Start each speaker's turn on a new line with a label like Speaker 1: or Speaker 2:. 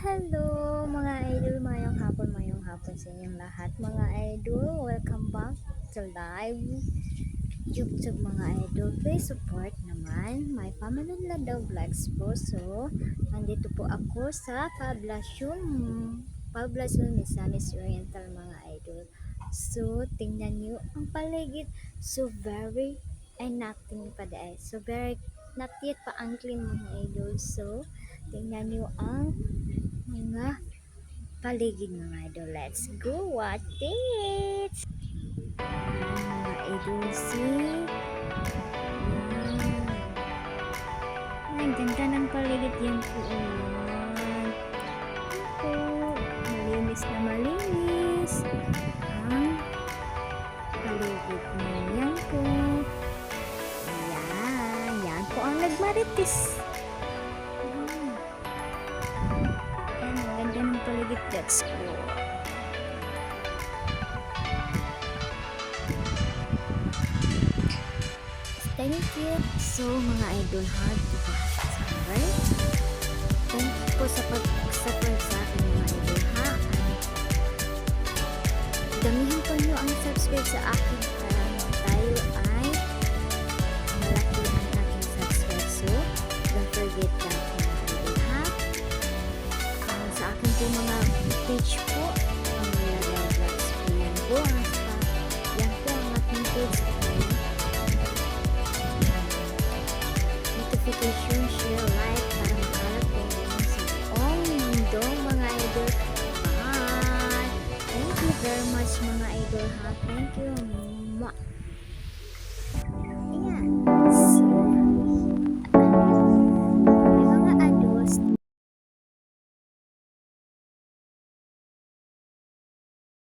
Speaker 1: Hello mga idol, mayong hapon sa inyong lahat mga idol. Welcome back to live YouTube mga idol. Please support naman my family Ladaw Vlogs po. So, nandito po ako sa Poblacion Misamis Oriental mga idol. So, tingnan nyo ang paligid. So, very and nothing pa dahil. So, very not yet pa ang clean mga idol. So, tingnan nyo ang mga paligid mga idol. Let's go watch it! Mga idol, see? Ang ganda ng paligid yan po. Ayan. Po, malinis na malinis. Ang paligid na yan po. Ayan. Yan po ang nagmaritis. Ganda ng paligid. Let's go. Thank you. So mga idol, hard to subscribe. Thank you po sa pag-subscribe sa akin mga idol ha. Damihan po nyo ang subscribe sa akin para tayo ay malaki ang aking subscribe. So don't forget that mga idol ha. Sa akin po mga page po ang Ladaw Vlogs po yan po ang aking page po. Notification, share, like para makalat po sa buong mundo mga idol. Bye! Thank you very much mga idol ha. Thank you.